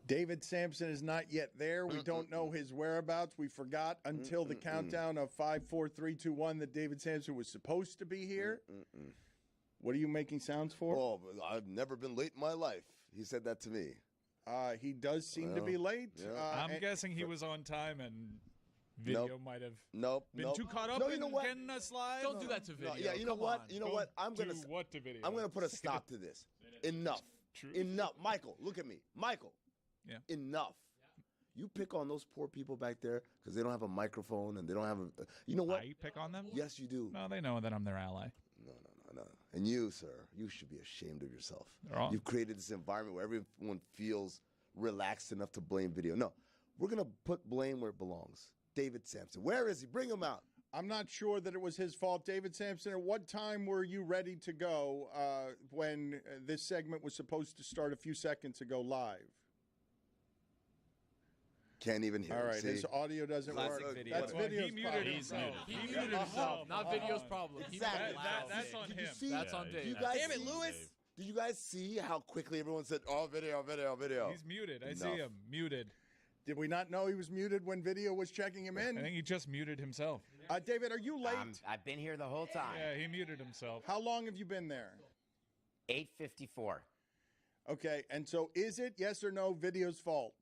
David Samson is not yet there. We don't know his whereabouts. We forgot until the countdown of 5, 4, 3, 2, 1 that David Samson was supposed to be here. What are you making sounds for? Oh, I've never been late in my life. He said that to me. He does seem to be late. Yeah. I'm guessing he was on time and video might have been too caught up in getting us live. Don't do that to video. Yeah, you know what? You know what? I'm gonna do what to video? I'm gonna put a stop to this. Enough. Enough. Michael, look at me. Michael. Yeah. Enough. You pick on those poor people back there because they don't have a microphone and they don't have a. You know what? I pick on them? Yes, you do. No, they know that I'm their ally. No. And you, sir, you should be ashamed of yourself. You've created this environment where everyone feels relaxed enough to blame video. No, we're going to put blame where it belongs. David Samson. Where is he? Bring him out. I'm not sure that it was his fault. David Samson, at what time were you ready to go when this segment was supposed to start a few seconds ago live? Can't even hear. All right, him. his audio doesn't Classic work. video. That's video's He muted problem. himself. He muted himself, not video's problem. Exactly. That's on him. That's on Dave. Damn it, Lewis. Did you guys see how quickly everyone said, "Oh, video"? He's muted. I see him muted. Did we not know he was muted when video was checking him in? I think he just muted himself. David, are you late? I've been here the whole time. Yeah, he muted himself. How long have you been there? 8:54. Okay, and so is it, yes or no, video's fault?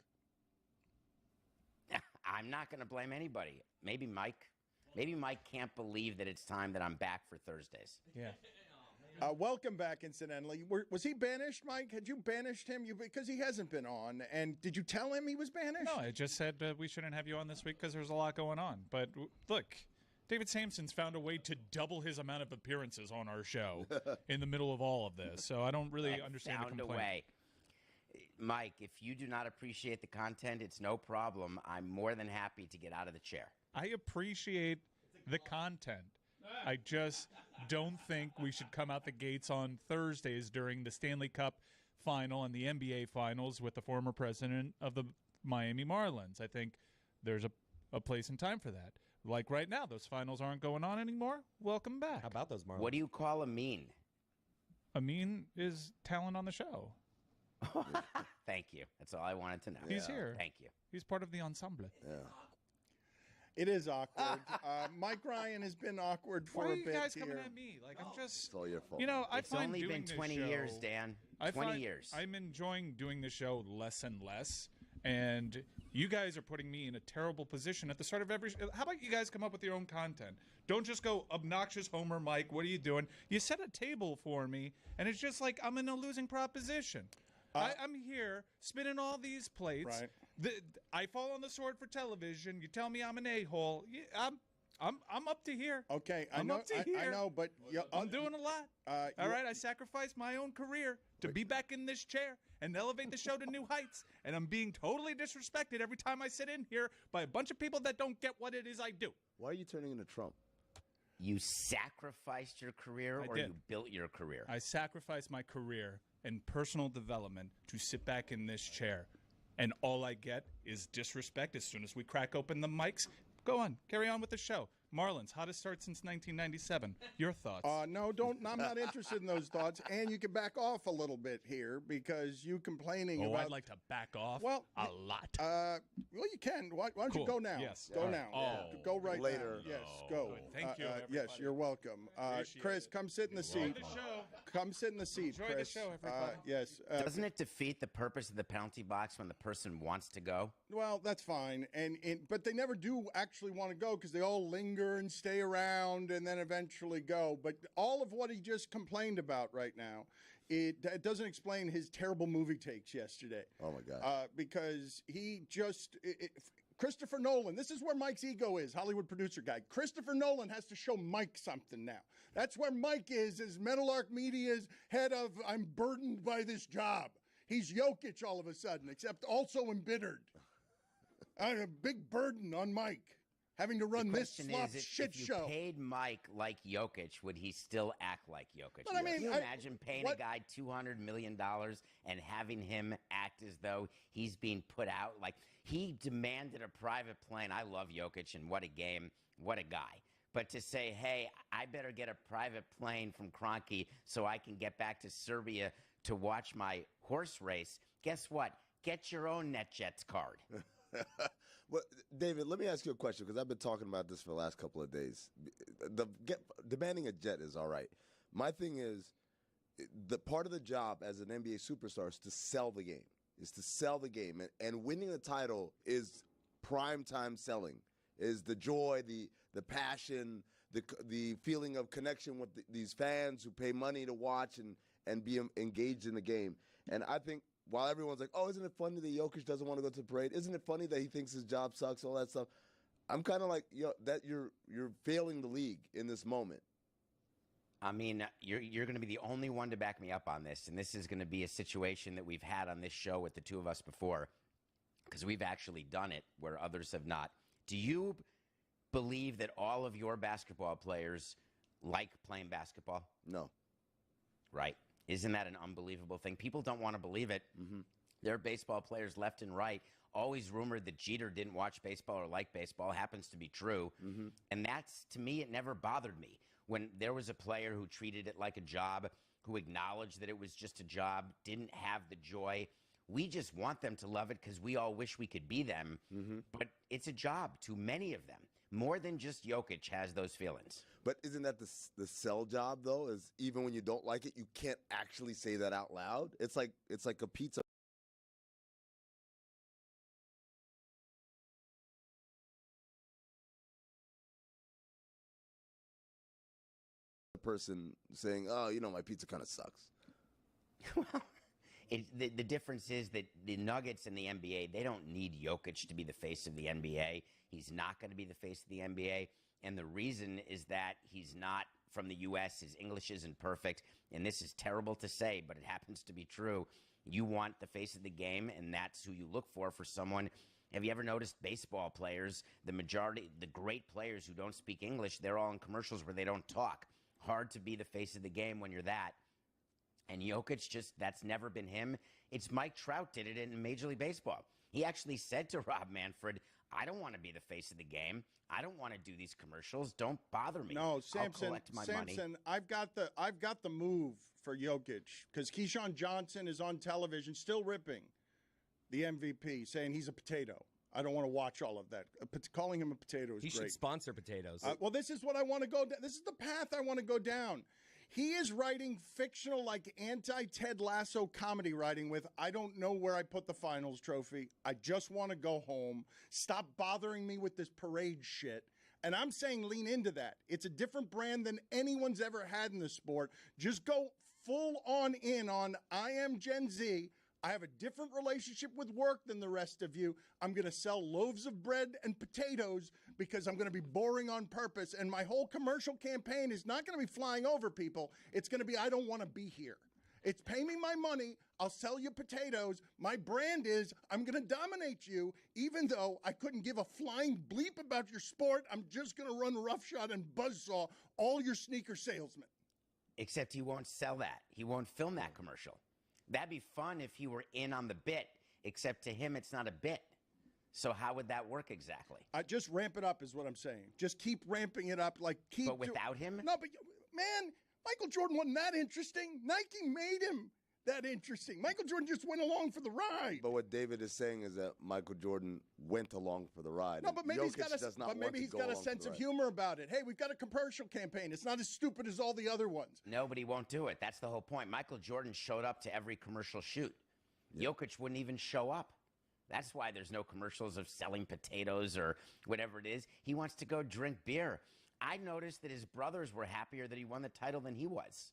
I'm not going to blame anybody. Maybe Mike. Maybe Mike can't believe that it's time that I'm back for Thursdays. Yeah. Welcome back, incidentally. Was he banished, Mike? Had you banished him? Because he hasn't been on. And did you tell him he was banished? No, I just said we shouldn't have you on this week because there's a lot going on. But look, David Samson's found a way to double his amount of appearances on our show in the middle of all of this. So I don't really understand the Found complaint. a way. Mike, if you do not appreciate the content, it's no problem. I'm more than happy to get out of the chair. I appreciate the content. I just don't think we should come out the gates on Thursdays during the Stanley Cup final and the NBA finals with the former president of the Miami Marlins. I think there's a place and time for that. Like right now, those finals aren't going on anymore. Welcome back. How about those Marlins? What do you call a mean? A mean is talent on the show. Thank you. That's all I wanted to know. He's here. Thank you. He's part of the ensemble. Yeah. It is awkward. Mike Ryan has been awkward for Why a are you bit guys here. coming at me? Like I'm just. It's all your fault. You know, I It's find only doing been this 20 show- years, Dan. 20 years. I'm enjoying doing the show less and less, and you guys are putting me in a terrible position at the start of every. How about you guys come up with your own content? Don't just go obnoxious Homer, Mike. What are you doing? You set a table for me, and it's just like I'm in a losing proposition. I'm here spinning all these plates. Right. I fall on the sword for television. You tell me I'm an a-hole. I'm up to here. Okay, I'm up to here. I know, but I'm doing a lot. All right, I sacrificed my own career to be back in this chair and elevate the show to new heights. And I'm being totally disrespected every time I sit in here by a bunch of people that don't get what it is I do. Why are you turning into Trump? You sacrificed your career or did. you built your career? I sacrificed my career and personal development to sit back in this chair. And all I get is disrespect as soon as we crack open the mics. Go on, carry on with the show. Marlins, hottest start since 1997. Your thoughts? No, don't. I'm not interested in those thoughts. And you can back off a little bit here because you complaining about. I'd like to back off a lot. Well, you can. Why don't you go now? Yes. Go now. Oh. Go right Later. now. Yes, go. Good. Thank you, Yes, everybody. you're welcome. Chris, come sit in the seat. the show. Come sit in the seat, Enjoy the Chris. show, everybody. Yes. Doesn't it defeat the purpose of the penalty box when the person wants to go? Well, that's fine, but they never do actually want to go because they all linger and stay around and then eventually go. But all of what he just complained about right now, it doesn't explain his terrible movie takes yesterday. Oh my God! Because he just Christopher Nolan. This is where Mike's ego is. Hollywood producer guy. Christopher Nolan has to show Mike something now. That's where Mike is as Meadowlark Media's head of. I'm burdened by this job. He's Jokic all of a sudden, except also embittered. I have a big burden on Mike having to run this slop shit show. If you paid Mike like Jokic, would he still act like Jokic? But I mean, can you imagine paying a guy $200 million and having him act as though he's being put out? Like, he demanded a private plane. I love Jokic, and what a game. What a guy. But to say, hey, I better get a private plane from Kroenke so I can get back to Serbia to watch my horse race, guess what? get your own NetJets card. Well, David, let me ask you a question because I've been talking about this for the last couple of days. Demanding a jet is all right. My thing is, the part of the job as an NBA superstar is to sell the game. And winning the title is prime time selling. Is the joy, the passion, the feeling of connection with these fans who pay money to watch and be engaged in the game. And I think while everyone's like, oh, isn't it funny that Jokic doesn't want to go to the parade? Isn't it funny that he thinks his job sucks, all that stuff? I'm kind of like, that you're failing the league in this moment. I mean, you're going to be the only one to back me up on this, and this is going to be a situation that we've had on this show with the two of us before, because we've actually done it where others have not. Do you believe that all of your basketball players like playing basketball? No. Right. Isn't that an unbelievable thing? People don't want to believe it. Mm-hmm. There are baseball players left and right, always rumored that Jeter didn't watch baseball or like baseball. Happens to be true. Mm-hmm. And that's, to me, it never bothered me. When there was a player who treated it like a job, who acknowledged that it was just a job, didn't have the joy. We just want them to love it because we all wish we could be them. Mm-hmm. But it's a job to many of them. More than just Jokic has those feelings. But isn't that the sell job, though, is even when you don't like it, you can't actually say that out loud? It's like a pizza person saying, oh, my pizza kind of sucks. Well, the difference is that the Nuggets and the NBA, they don't need Jokic to be the face of the NBA. He's not going to be the face of the NBA. And the reason is that he's not from the U.S. His English isn't perfect. And this is terrible to say, but it happens to be true. You want the face of the game, and that's who you look for someone. Have you ever noticed baseball players, the majority, the great players who don't speak English, they're all in commercials where they don't talk. Hard to be the face of the game when you're that. And Jokic, that's never been him. It's Mike Trout did it in Major League Baseball. He actually said to Rob Manfred, I don't want to be the face of the game. I don't want to do these commercials. Don't bother me. No, Samson, I'll collect my money. I've got the move for Jokic because Keyshawn Johnson is on television still ripping the MVP, saying he's a potato. I don't want to watch all of that. Calling him a potato is great. He should sponsor potatoes. Well, this is what I want to go down. This is the path I want to go down. He is writing fictional, like anti-Ted Lasso comedy writing with, I don't know where I put the finals trophy. I just want to go home. Stop bothering me with this parade shit. And I'm saying lean into that. It's a different brand than anyone's ever had in the sport. Just go full on in on I am Gen Z. I have a different relationship with work than the rest of you. I'm going to sell loaves of bread and potatoes because I'm going to be boring on purpose. And my whole commercial campaign is not going to be flying over people. It's going to be, I don't want to be here. It's pay me my money. I'll sell you potatoes. My brand is I'm going to dominate you, even though I couldn't give a flying bleep about your sport. I'm just going to run roughshod and buzzsaw all your sneaker salesmen. Except he won't sell that. He won't film that commercial. That'd be fun if he were in on the bit, except to him, it's not a bit. So how would that work exactly? Just ramp it up is what I'm saying. Just keep ramping it up. But without him? No, but man, Michael Jordan wasn't that interesting. Nike made him that interesting. Michael Jordan just went along for the ride. But what David is saying is that Michael Jordan went along for the ride. No, but maybe he's got a sense of humor about it. Hey, we've got a commercial campaign. It's not as stupid as all the other ones. No, but he won't do it. That's the whole point. Michael Jordan showed up to every commercial shoot. Yep. Jokic wouldn't even show up. That's why there's no commercials of selling potatoes or whatever it is. He wants to go drink beer. I noticed that his brothers were happier that he won the title than he was.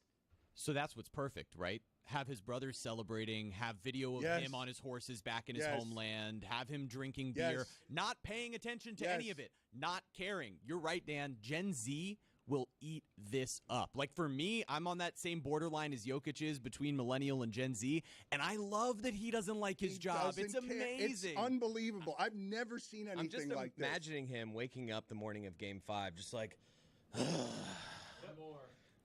So that's what's perfect, right? Have his brothers celebrating, have video of him on his horses back in his homeland, have him drinking beer, not paying attention to any of it, not caring. You're right, Dan. Gen Z will eat this up. Like for me, I'm on that same borderline as Jokic is between millennial and Gen Z, and I love that he doesn't like his job. It's amazing. It's unbelievable. I've never seen anything like this. I'm just imagining him waking up the morning of Game 5, just like,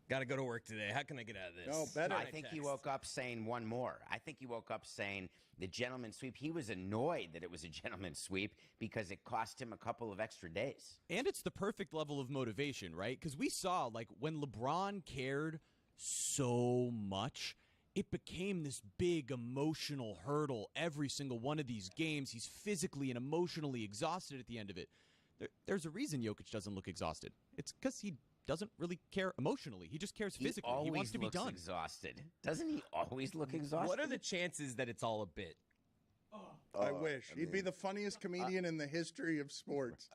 got to go to work today. How can I get out of this? No, better. I think he woke up saying one more. I think he woke up saying the gentleman's sweep. He was annoyed that it was a gentleman's sweep because it cost him a couple of extra days. And it's the perfect level of motivation, right? Because we saw, like, when LeBron cared so much, it became this big emotional hurdle every single one of these games. He's physically and emotionally exhausted at the end of it. There's a reason Jokic doesn't look exhausted. It's because he doesn't really care emotionally. He just cares physically. He wants to be done. Exhausted. Doesn't he always look exhausted? What are the chances that it's all a bit? I wish. He'd be the funniest comedian in the history of sports.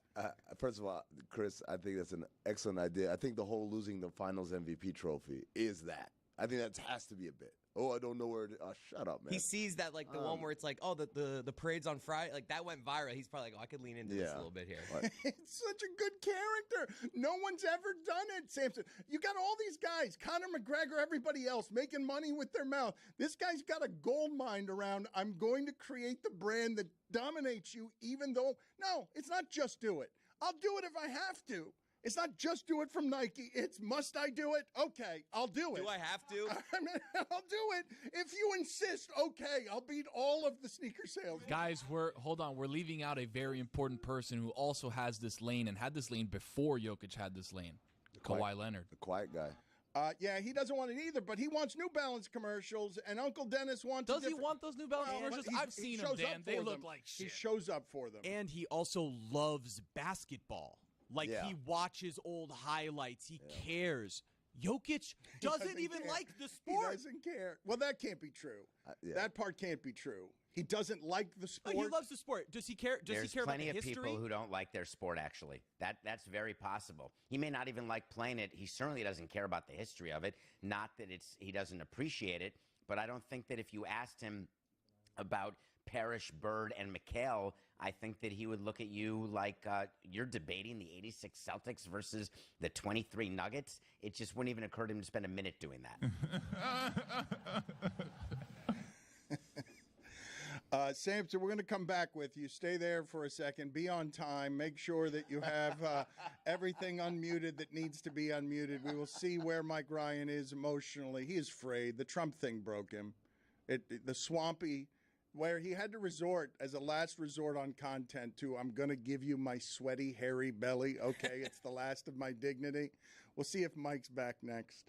First of all, Chris, I think that's an excellent idea. I think the whole losing the finals MVP trophy is that. I think that has to be a bit. Oh, I don't know where shut up, man. He sees that, like, the one where it's like, oh, the parade's on Friday. Like, that went viral. He's probably like, oh, I could lean into this a little bit here. It's such a good character. No one's ever done it, Samson. You got all these guys, Conor McGregor, everybody else, making money with their mouth. This guy's got a gold mine around, I'm going to create the brand that dominates you, even though, no, it's not just do it. I'll do it if I have to. It's not just do it from Nike. It's must I do it? Okay, I'll do it. Do I have to? I mean, I'll do it. If you insist, okay, I'll beat all of the sneaker sales. Guys, we're leaving out a very important person who also has this lane and had this lane before Jokic had this lane. Kawhi Leonard. The quiet guy. Yeah, he doesn't want it either, but he wants New Balance commercials, and Uncle Dennis wants. Does he want those New Balance commercials? I've seen them, Dan. They look like shit. He shows up for them. And he also loves basketball. Like, he watches old highlights. He cares. Jokic doesn't even like the sport. He doesn't care. Well, that can't be true. That part can't be true. He doesn't like the sport. Oh, he loves the sport. Does he care? Does he care about the history? There's plenty of people who don't like their sport, actually. That's very possible. He may not even like playing it. He certainly doesn't care about the history of it. Not that he doesn't appreciate it, but I don't think that if you asked him about Parrish, Bird, and McHale, I think that he would look at you like you're debating the 86 Celtics versus the 23 Nuggets. It just wouldn't even occur to him to spend a minute doing that. Samson, we're going to come back with you. Stay there for a second. Be on time. Make sure that you have everything unmuted that needs to be unmuted. We will see where Mike Ryan is emotionally. He is frayed. The Trump thing broke him. The swampy... where he had to resort as a last resort on content to, I'm going to give you my sweaty, hairy belly. Okay, it's the last of my dignity. We'll see if Mike's back next.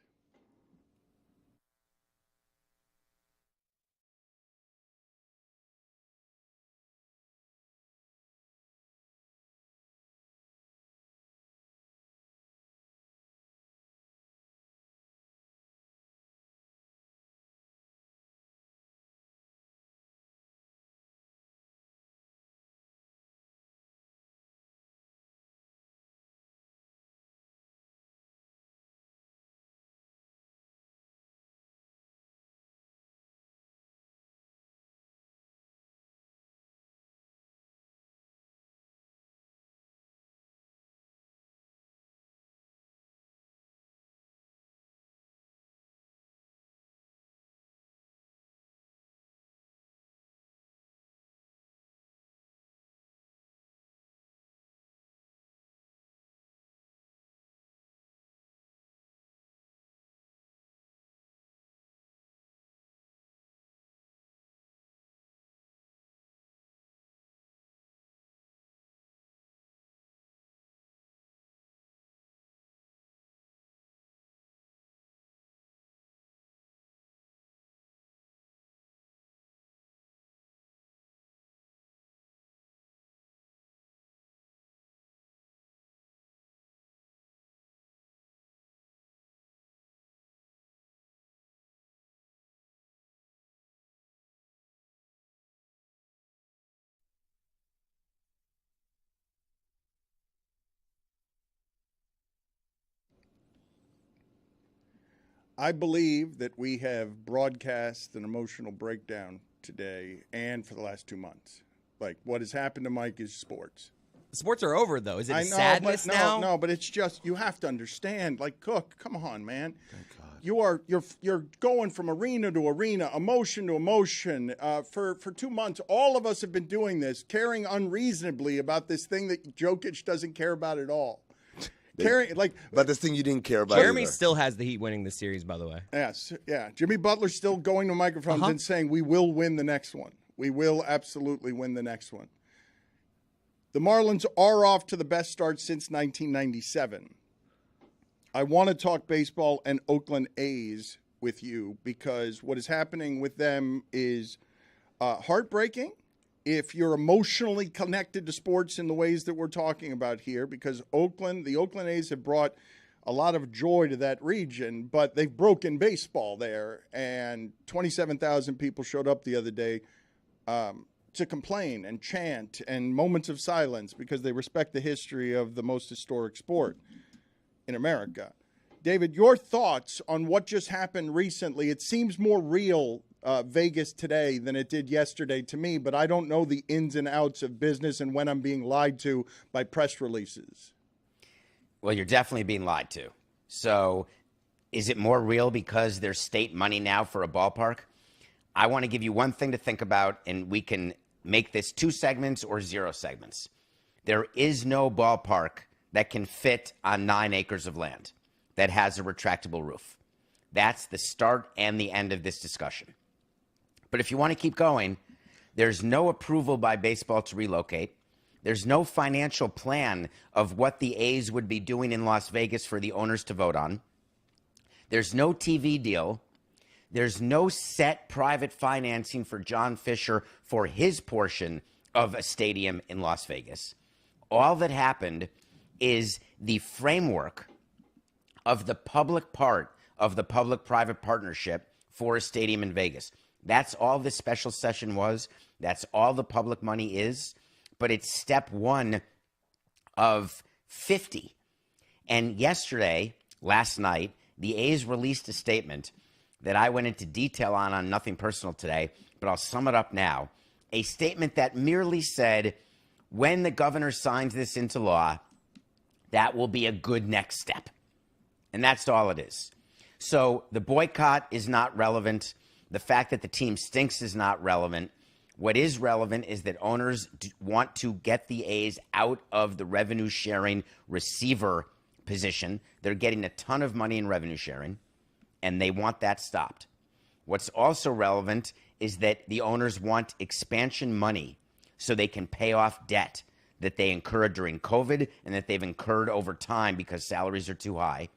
I believe that we have broadcast an emotional breakdown today and for the last 2 months. Like, what has happened to Mike is sports. Sports are over, though. Is it sadness now? No, but it's just, you have to understand. Like, Cook, come on, man. Thank God. You're going from arena to arena, emotion to emotion. For 2 months, all of us have been doing this, caring unreasonably about this thing that Jokic doesn't care about at all. But this thing you didn't care about. Jeremy still has the Heat winning the series, by the way. Yes, yeah. Jimmy Butler's still going to microphones and saying, we will win the next one. We will absolutely win the next one. The Marlins are off to the best start since 1997. I want to talk baseball and Oakland A's with you because what is happening with them is heartbreaking if you're emotionally connected to sports in the ways that we're talking about here, because the Oakland A's have brought a lot of joy to that region, but they've broken baseball there, and 27,000 people showed up the other day to complain and chant and moments of silence because they respect the history of the most historic sport in America. David, your thoughts on what just happened recently? It seems more real, Vegas today, than it did yesterday to me, but I don't know the ins and outs of business and when I'm being lied to by press releases. Well, you're definitely being lied to. So is it more real because there's state money now for a ballpark? I want to give you one thing to think about, and we can make this 2 segments or 0 segments. There is no ballpark that can fit on 9 acres of land that has a retractable roof. That's the start and the end of this discussion. But if you want to keep going, there's no approval by baseball to relocate. There's no financial plan of what the A's would be doing in Las Vegas for the owners to vote on. There's no TV deal. There's no set private financing for John Fisher for his portion of a stadium in Las Vegas. All that happened is the framework of the public part of the public-private partnership for a stadium in Vegas. That's all this special session was. That's all the public money is. But it's step 1 of 50. And last night, the A's released a statement that I went into detail on Nothing Personal today, but I'll sum it up now. A statement that merely said, when the governor signs this into law, that will be a good next step. And that's all it is. So the boycott is not relevant. The fact that the team stinks is not relevant. What is relevant is that owners want to get the A's out of the revenue sharing receiver position. They're getting a ton of money in revenue sharing, and they want that stopped. What's also relevant is that the owners want expansion money so they can pay off debt that they incurred during COVID and that they've incurred over time because salaries are too high.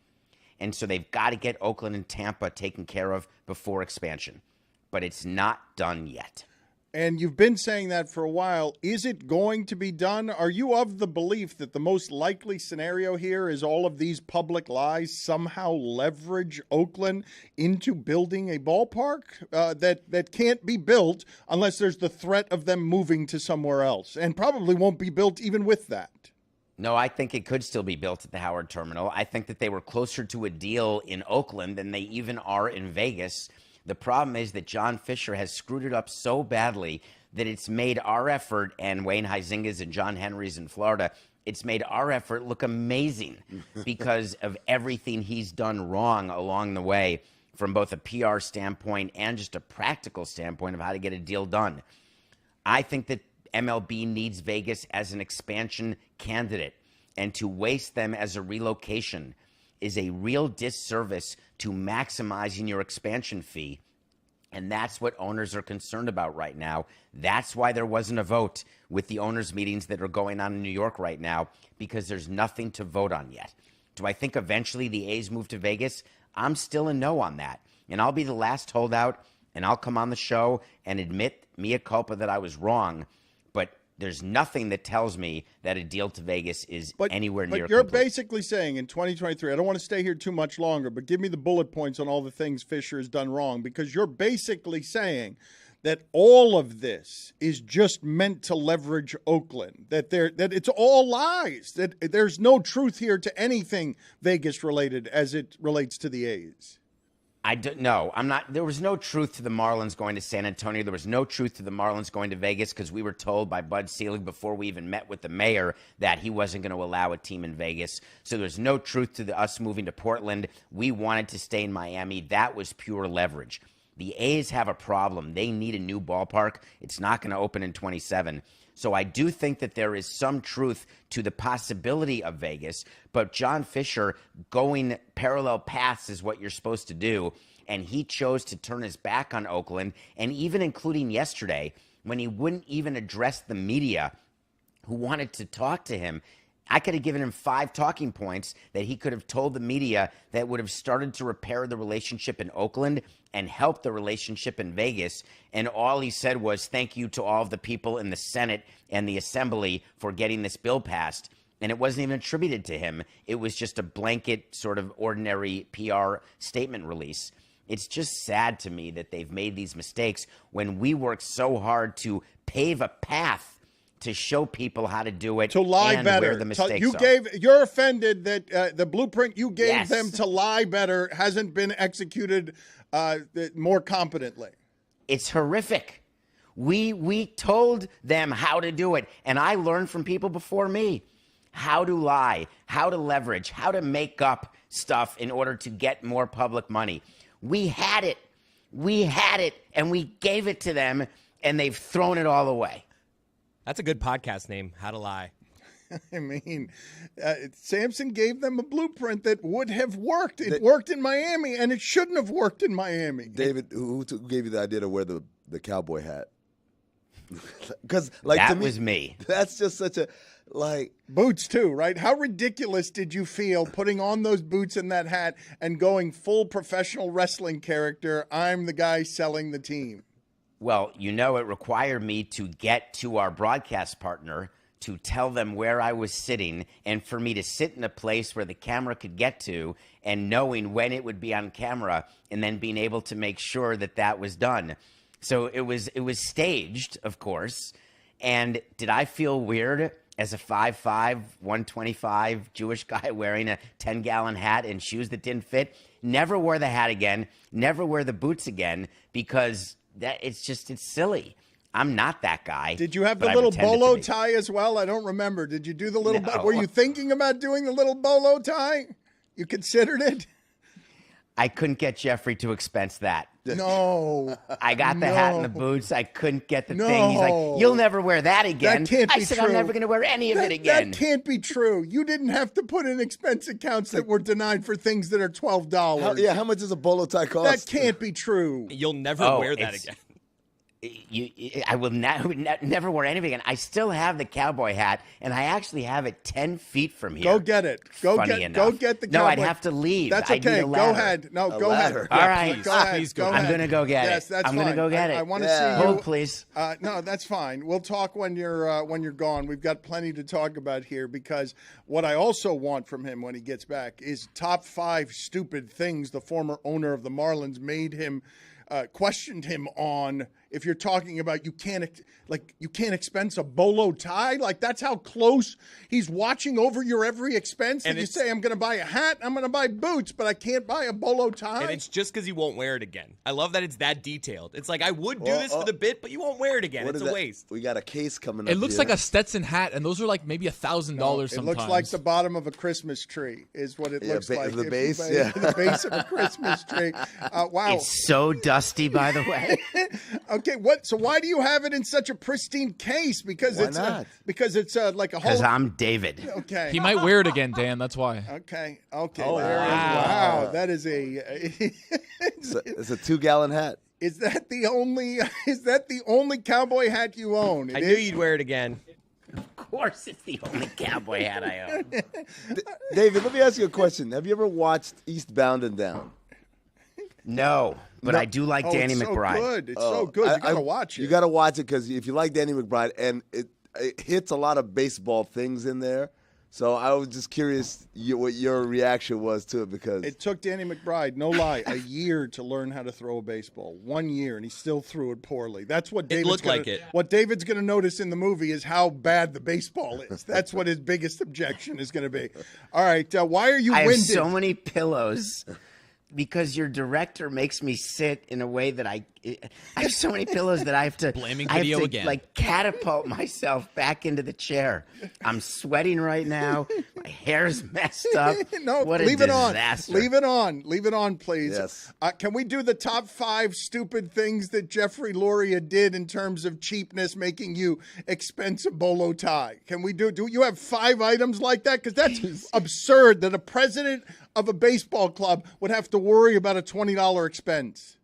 And so they've got to get Oakland and Tampa taken care of before expansion. But it's not done yet. And you've been saying that for a while. Is it going to be done? Are you of the belief that the most likely scenario here is all of these public lies somehow leverage Oakland into building a ballpark that can't be built unless there's the threat of them moving to somewhere else, and probably won't be built even with that? No, I think it could still be built at the Howard Terminal. I think that they were closer to a deal in Oakland than they even are in Vegas. The problem is that John Fisher has screwed it up so badly that it's made our effort, and Wayne Huizinga's and John Henry's in Florida, it's made our effort look amazing because of everything he's done wrong along the way from both a PR standpoint and just a practical standpoint of how to get a deal done. I think that MLB needs Vegas as an expansion candidate, and to waste them as a relocation is a real disservice to maximizing your expansion fee. And that's what owners are concerned about right now. That's why there wasn't a vote with the owners' meetings that are going on in New York right now, because there's nothing to vote on yet. Do I think eventually the A's move to Vegas? I'm still a no on that. And I'll be the last holdout, and I'll come on the show and admit mea culpa that I was wrong. But there's nothing that tells me that a deal to Vegas is anywhere near complete. But you're basically saying in 2023, I don't want to stay here too much longer, but give me the bullet points on all the things Fisher has done wrong, because you're basically saying that all of this is just meant to leverage Oakland, that it's all lies, that there's no truth here to anything Vegas related as it relates to the A's. I don't know. There was no truth to the Marlins going to San Antonio. There was no truth to the Marlins going to Vegas because we were told by Bud Selig before we even met with the mayor that he wasn't going to allow a team in Vegas. So there's no truth to us moving to Portland. We wanted to stay in Miami. That was pure leverage. The A's have a problem. They need a new ballpark. It's not going to open in 27. So I do think that there is some truth to the possibility of Vegas, but John Fisher going parallel paths is what you're supposed to do, and he chose to turn his back on Oakland, and even including yesterday when he wouldn't even address the media who wanted to talk to him. I could have given him 5 talking points that he could have told the media that would have started to repair the relationship in Oakland and help the relationship in Vegas. And all he said was, thank you to all of the people in the Senate and the Assembly for getting this bill passed. And it wasn't even attributed to him. It was just a blanket sort of ordinary PR statement release. It's just sad to me that they've made these mistakes when we worked so hard to pave a path to show people how to do it, to lie and better. where the mistakes You're offended that the blueprint you gave Yes. them to lie better hasn't been executed more competently. It's horrific. We told them how to do it, and I learned from people before me how to lie, how to leverage, how to make up stuff in order to get more public money. We had it, and we gave it to them, and they've thrown it all away. That's a good podcast name, How to Lie. I mean, Samson gave them a blueprint that would have worked. It worked in Miami, and it shouldn't have worked in Miami. David, who gave you the idea to wear the cowboy hat? Because like that to me, was me. That's just such a boots too, right? How ridiculous did you feel putting on those boots and that hat and going full professional wrestling character? I'm the guy selling the team. Well, you know, it required me to get to our broadcast partner to tell them where I was sitting and for me to sit in a place where the camera could get to and knowing when it would be on camera and then being able to make sure that that was done. So it was staged, of course. And did I feel weird as a 5'5", 125 Jewish guy wearing a 10-gallon hat and shoes that didn't fit? Never wore the hat again. Never wear the boots again because it's silly. I'm not that guy. Did you have the little bolo tie as well? I don't remember. Did you do the little? No. Were you thinking about doing the little bolo tie? You considered it? I couldn't get Jeffrey to expense that. No. I got the hat and the boots. I couldn't get the thing. He's like, you'll never wear that again. That can't be I said, true. I'm never going to wear any of it again. That can't be true. You didn't have to put in expense accounts that were denied for things that are $12. How much does a bolo tie cost? That can't be true. You'll never wear that again. I will never wear anything again. I still have the cowboy hat, and I actually have it 10 feet from here. Go get it. Go get the cowboy. No, I'd have to leave. That's okay. Go ahead. No, go ahead. All right. Go ahead. Please go I'm going to go get it. Yes, that's I'm fine. going to go get it. I want to see you. Hold, please. No, that's fine. We'll talk when you're gone. We've got plenty to talk about here because what I also want from him when he gets back is top 5 stupid things the former owner of the Marlins made him, questioned him on. If you're talking about you can't expense a bolo tie, like that's how close he's watching over your every expense. And you say, I'm going to buy a hat, I'm going to buy boots, but I can't buy a bolo tie. And it's just because you won't wear it again. I love that it's that detailed. It's like, I would do this for the bit, but you won't wear it again. It's a waste. We got a case coming up. It looks like a Stetson hat, and those are like maybe $1,000 sometimes. It looks like the bottom of a Christmas tree is what it looks like. The base, the base of a Christmas tree. Wow. It's so dusty, by the way. Okay, so why do you have it in such a pristine case? Because why it's not? Like a whole. Because I'm David. Okay. He might wear it again, Dan. That's why. Okay. Oh, Wow. That is it's a 2-gallon hat. Is that the only cowboy hat you own? I knew you'd wear it again. Of course, it's the only cowboy hat I own. David, let me ask you a question. Have you ever watched Eastbound and Down? No, but I do like Danny McBride. Good. It's so good. You got to watch it. You got to watch it because if you like Danny McBride, and it hits a lot of baseball things in there. So I was just curious what your reaction was to it because it took Danny McBride, no lie, a year to learn how to throw a baseball. 1 year, and he still threw it poorly. That's what What David's going to notice in the movie is how bad the baseball is. That's what his biggest objection is going to be. All right, why are you winded? I have so many pillows. Because your director makes me sit in a way that I have so many pillows that I have to like catapult myself back into the chair. I'm sweating right now. My hair's messed up. No, what a leave disaster. it on. Leave it on, please. Yes. Can we do the top 5 stupid things that Jeffrey Luria did in terms of cheapness, making you expense a bolo tie? Can we do you have 5 items like that? Because that's absurd that a president of a baseball club would have to worry about a $20 expense.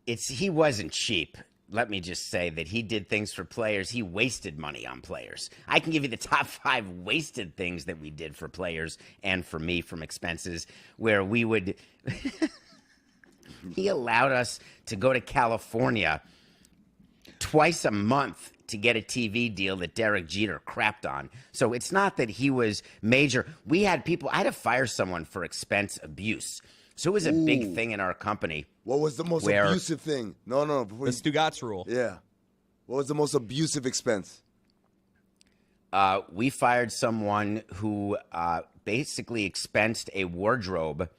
He wasn't cheap. let me just say that he did things for players. He wasted money on players. I can give you the top 5 wasted things that we did for players and for me from expenses, where we would he allowed us to go to California twice a month to get a TV deal that Derek Jeter crapped on. So it's not that he was major. We had people, I had to fire someone for expense abuse. So it was a big thing in our company. What was the most abusive thing? No. The Stugotz rule. Yeah. What was the most abusive expense? We fired someone who basically expensed a wardrobe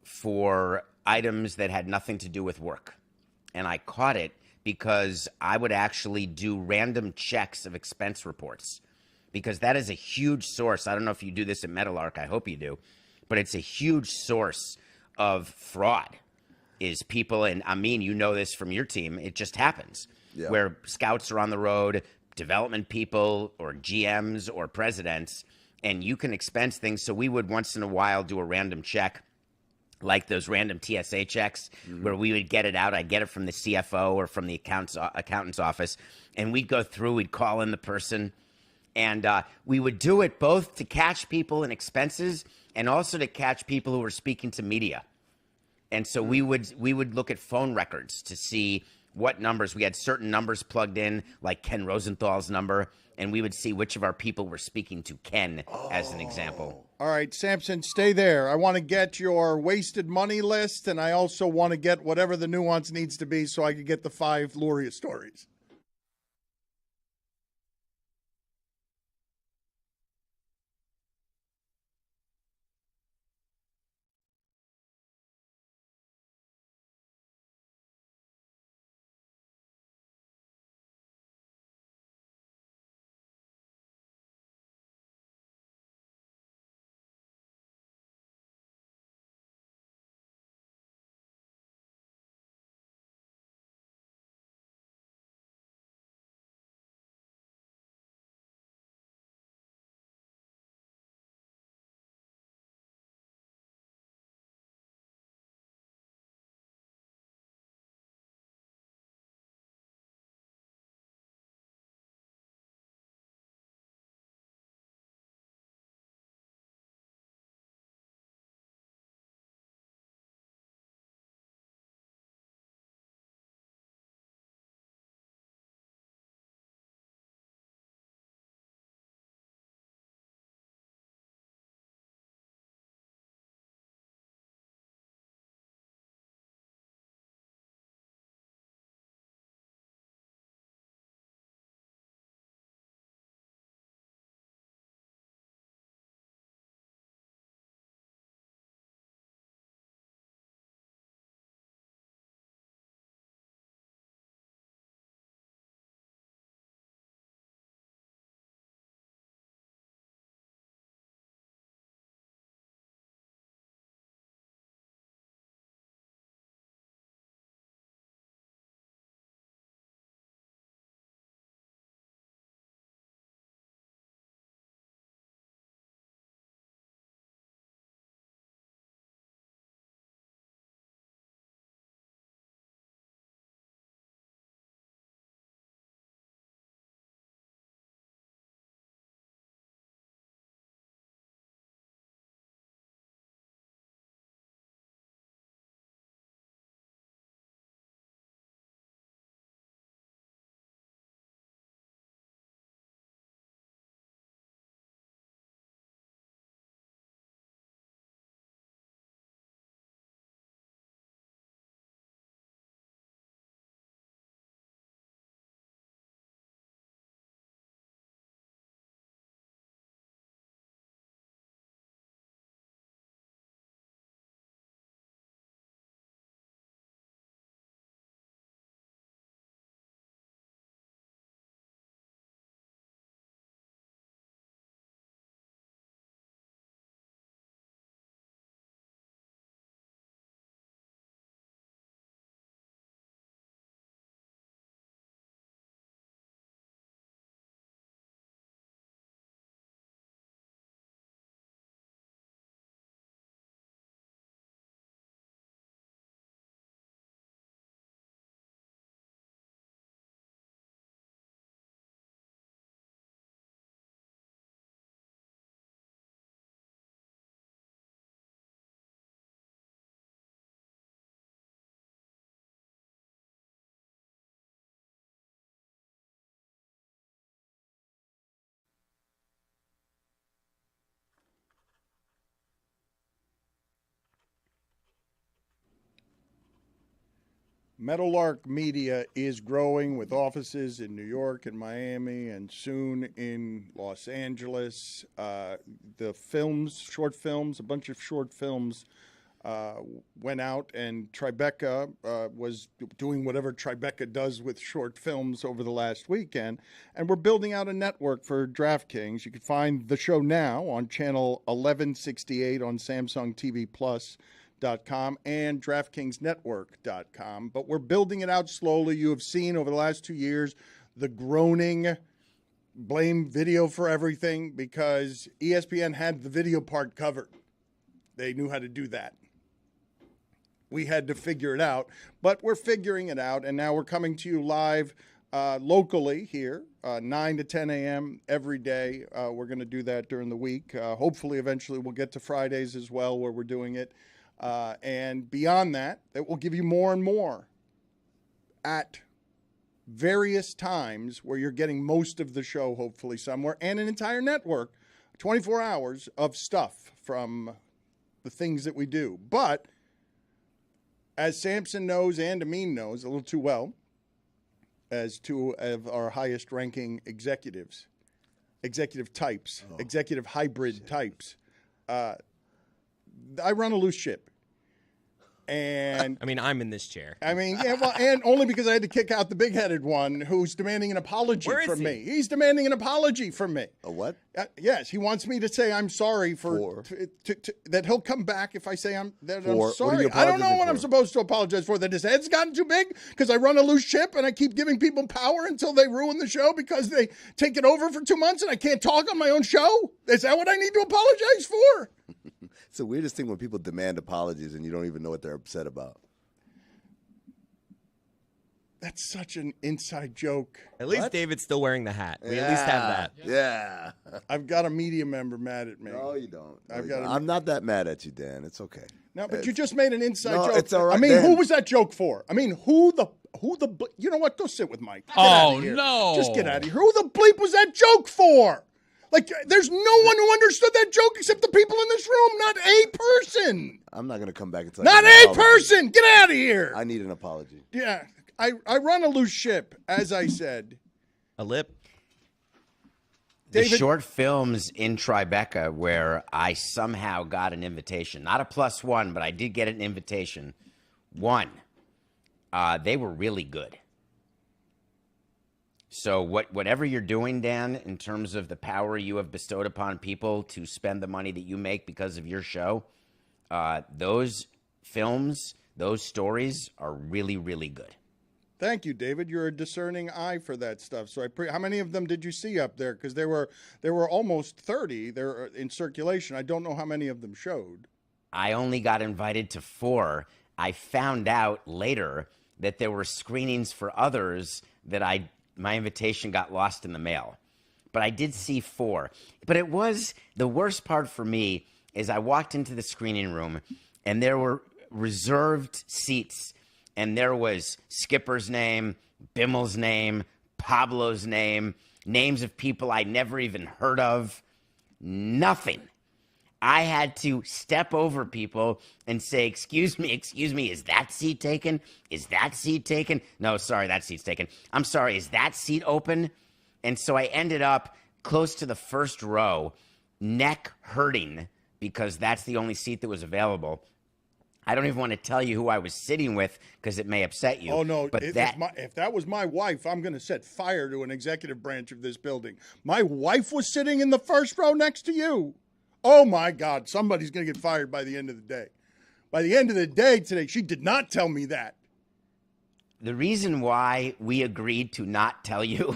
for items that had nothing to do with work. And I caught it because I would actually do random checks of expense reports, because that is a huge source. I don't know if you do this at Meadowlark. I hope you do. But it's a huge source of fraud, is people, and I mean, you know this from your team, it just happens, where scouts are on the road, development people or GMs or presidents, and you can expense things. So we would once in a while do a random check, like those random TSA checks, where we would get it out. I'd get it from the CFO or from the accountant's office, and we'd go through, we'd call in the person, and we would do it both to catch people in expenses and also to catch people who were speaking to media. And so we would look at phone records to see what numbers. We had certain numbers plugged in, like Ken Rosenthal's number, and we would see which of our people were speaking to Ken, as an example. All right, Samson, stay there. I want to get your wasted money list, and I also want to get whatever the nuance needs to be so I can get the 5 Luria stories. Meadowlark Media is growing with offices in New York and Miami and soon in Los Angeles. The films, short films, a bunch of short films went out, and Tribeca was doing whatever Tribeca does with short films over the last weekend. And we're building out a network for DraftKings. You can find the show now on channel 1168 on Samsung TV Plus.com and DraftKingsNetwork.com. But we're building it out slowly. You have seen over the last 2 years the groaning blame video for everything because ESPN had the video part covered. They knew how to do that. We had to figure it out, but we're figuring it out, and now we're coming to you live locally here, 9 to 10 a.m. every day. We're going to do that during the week. Hopefully, eventually, we'll get to Fridays as well where we're doing it. And beyond that, it will give you more and more at various times where you're getting most of the show, hopefully somewhere, and an entire network, 24 hours of stuff from the things that we do. But as Samson knows and Amin knows a little too well, as two of our highest ranking executive types, executive hybrid types, I run a loose ship. And I mean, I'm in this chair. I mean, yeah, well, and only because I had to kick out the big-headed one who's demanding an apology from me. He's demanding an apology from me. A what? Yes, he wants me to say I'm sorry for that he'll come back if I say I'm sorry. I don't know what I'm supposed to apologize for. That his head's gotten too big because I run a loose ship and I keep giving people power until they ruin the show because they take it over for 2 months and I can't talk on my own show? Is that what I need to apologize for? It's the weirdest thing when people demand apologies and you don't even know what they're upset about. That's such an inside joke. At least David's still wearing the hat. We at least have that. Yeah. I've got a media member mad at me. No, you don't. I'm not that mad at you, Dan. It's okay. No, but you just made an inside joke. It's all right, I mean, Dan. who was that joke for? I mean, you know what? Go sit with Mike. Get Oh, out of here. no. Just get out of here. Who the bleep was that joke for? Like, there's no one who understood that joke except the people in this room, not a person. I'm not going to come back and tell Not you. a person. Get out of here. I need an apology. Yeah. I run a loose ship, as I said. A lip. The short films in Tribeca where I somehow got an invitation, not a +1, but I did get an invitation. One, they were really good. So whatever you're doing, Dan, in terms of the power you have bestowed upon people to spend the money that you make because of your show, those films, those stories are really, really good. Thank you, David. You're a discerning eye for that stuff. So how many of them did you see up there? Because there were almost 30 there in circulation. I don't know how many of them showed. I only got invited to 4. I found out later that there were screenings for others that my invitation got lost in the mail. But I did see 4. But it was the worst part for me is I walked into the screening room and there were reserved seats. And there was Skipper's name, Bimmel's name, Pablo's name, names of people I never even heard of. Nothing. I had to step over people and say, excuse me, is that seat taken? Is that seat taken? No, sorry, that seat's taken. I'm sorry, is that seat open? And so I ended up close to the first row, neck hurting, because that's the only seat that was available. I don't even want to tell you who I was sitting with because it may upset you. Oh, no. But if that was my wife, I'm going to set fire to an executive branch of this building. My wife was sitting in the first row next to you. Oh, my God. Somebody's going to get fired by the end of the day. By the end of the day today, she did not tell me that. The reason why we agreed to not tell you.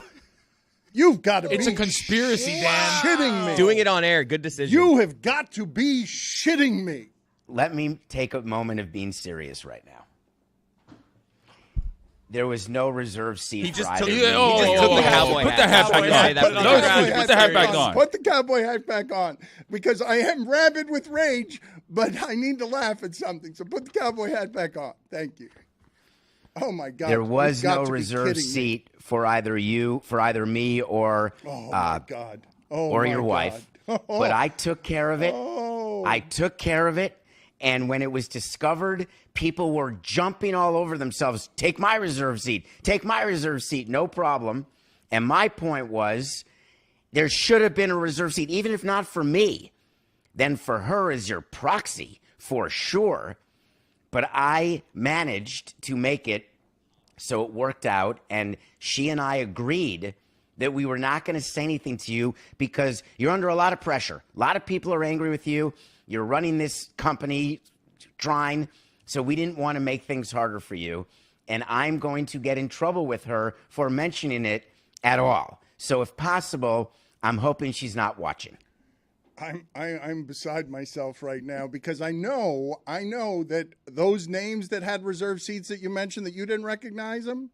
You've got to be. It's a conspiracy, Dan. Shitting me. Doing it on air. Good decision. You have got to be shitting me. Let me take a moment of being serious right now. There was no reserved seat He just for took either. the cowboy Put the hat back on. Put the hat back on. Put the cowboy hat back on. Because I am rabid with rage, but I need to laugh at something. So put the cowboy hat back on. Thank you. Oh, my God. There was no reserved seat for either me or my God. or your wife. But I took care of it. I took care of it. And when it was discovered, people were jumping all over themselves. Take my reserve seat. Take my reserve seat. No problem. And my point was, there should have been a reserve seat, even if not for me, then for her as your proxy, for sure. But I managed to make it so it worked out. And she and I agreed that we were not going to say anything to you because you're under a lot of pressure. A lot of people are angry with you. You're running this company, trying, so we didn't want to make things harder for you. And I'm going to get in trouble with her for mentioning it at all. So if possible, I'm hoping she's not watching. I'm beside myself right now because I know that those names that had reserve seats that you mentioned that you didn't recognize them,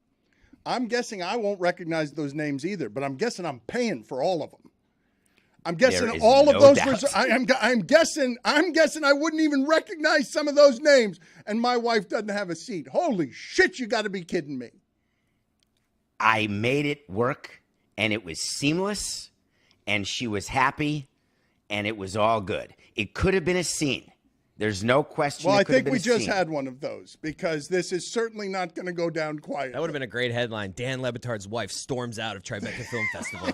I'm guessing I won't recognize those names either, but I'm guessing I'm paying for all of them. I'm guessing all of those. I'm guessing I wouldn't even recognize some of those names, and my wife doesn't have a seat. Holy shit! You got to be kidding me. I made it work, and it was seamless, and she was happy, and it was all good. It could have been a scene. There's no question. Well, I think we just had one of those because this is certainly not going to go down quietly. That would have been a great headline. Dan LeBatard's wife storms out of Tribeca Film Festival.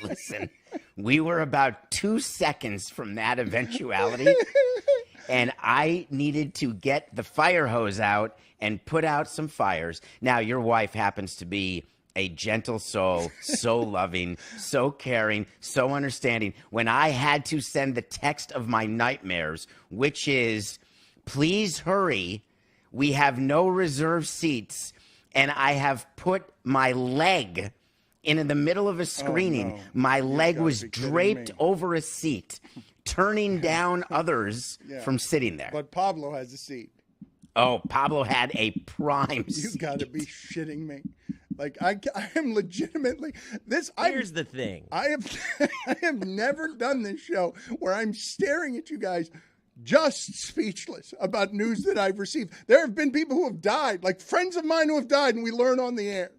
Listen, we were about 2 seconds from that eventuality, and I needed to get the fire hose out and put out some fires. Now, your wife happens to be a gentle soul, so loving, so caring, so understanding. When I had to send the text of my nightmares, which is, please hurry, we have no reserve seats, and I have put my leg in the middle of a screening. Oh, no. My leg was draped over a seat, turning down others from sitting there. But Pablo has a seat. Oh, Pablo had a prime seat. You got to be shitting me. Like, I am legitimately this. Here's the thing. I have never done this show where I'm staring at you guys just speechless about news that I've received. There have been people who have died, like friends of mine who have died, and we learn on the air.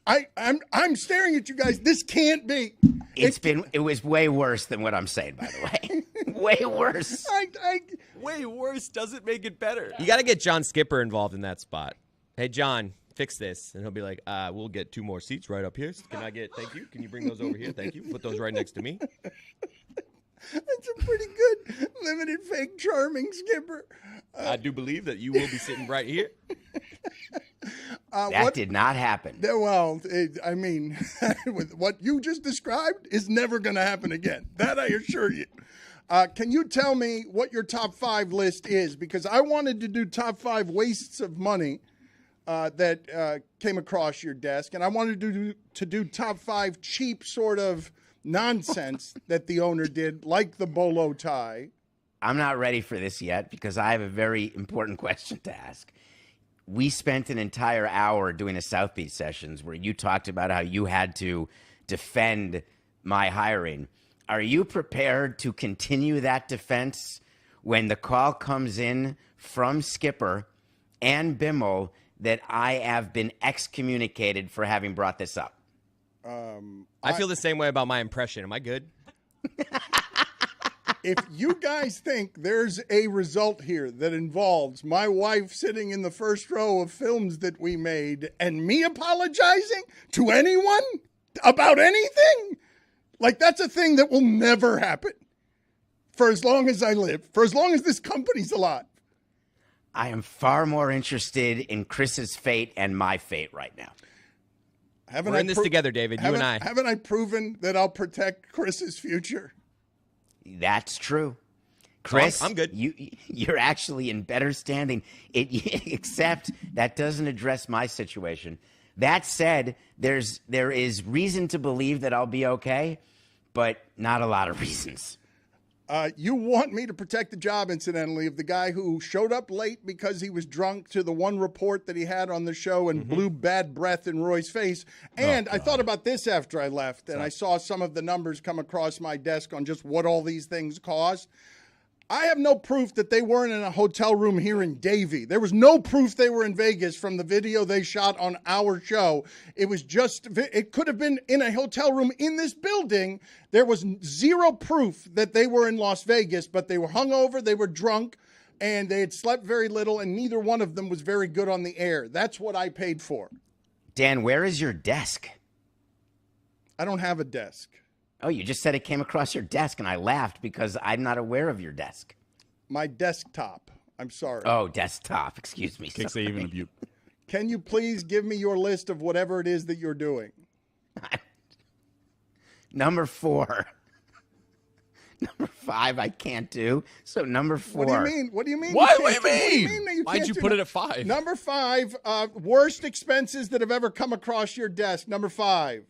I'm staring at you guys. This can't be. It was way worse than what I'm saying, by the way. Way worse. Way worse doesn't make it better. You got to get John Skipper involved in that spot. Hey, John, fix this. And he'll be like, we'll get 2 more seats right up here. Can I get, thank you. Can you bring those over here? Thank you. Put those right next to me. That's a pretty good limited fake charming Skipper. I do believe that you will be sitting right here. That did not happen. Well, I mean, with what you just described is never going to happen again. That I assure you. Can you tell me what your top 5 list is? Because I wanted to do top 5 wastes of money that came across your desk, and I wanted to do top 5 cheap sort of nonsense that the owner did, like the bolo tie. I'm not ready for this yet because I have a very important question to ask. We spent an entire hour doing a South Beach sessions where you talked about how you had to defend my hiring. Are you prepared to continue that defense when the call comes in from Skipper and Bimmel that I have been excommunicated for having brought this up? I feel the same way about my impression. Am I good? If you guys think there's a result here that involves my wife sitting in the first row of films that we made and me apologizing to anyone about anything, like that's a thing that will never happen for as long as I live, for as long as this company's alive. I am far more interested in Chris's fate and my fate right now. We're in this together, David, you and I. Haven't I proven that I'll protect Chris's future? That's true. Chris, I'm good. You're actually in better standing, except that doesn't address my situation. That said, there is reason to believe that I'll be okay, but not a lot of reasons. You want me to protect the job, incidentally, of the guy who showed up late because he was drunk to the one report that he had on the show and blew bad breath in Roy's face. And I thought about this after I left, and I saw some of the numbers come across my desk on just what all these things cost. I have no proof that they weren't in a hotel room here in Davie. There was no proof they were in Vegas from the video they shot on our show. It was just, it could have been in a hotel room in this building. There was zero proof that they were in Las Vegas, but they were hungover, they were drunk, and they had slept very little, and neither one of them was very good on the air. That's what I paid for. Dan, where is your desk? I don't have a desk. Oh, you just said it came across your desk, and I laughed because I'm not aware of your desk. My desktop. I'm sorry. Oh, desktop. Excuse me. Can't say even of you. Can you please give me your list of whatever it is that you're doing? Number 4. Number 5, I can't do. So number 4. What do you mean? What do you mean? What? You What do you can't mean? do? Why'd you put it at 5? Number 5, worst expenses that have ever come across your desk. Number 5,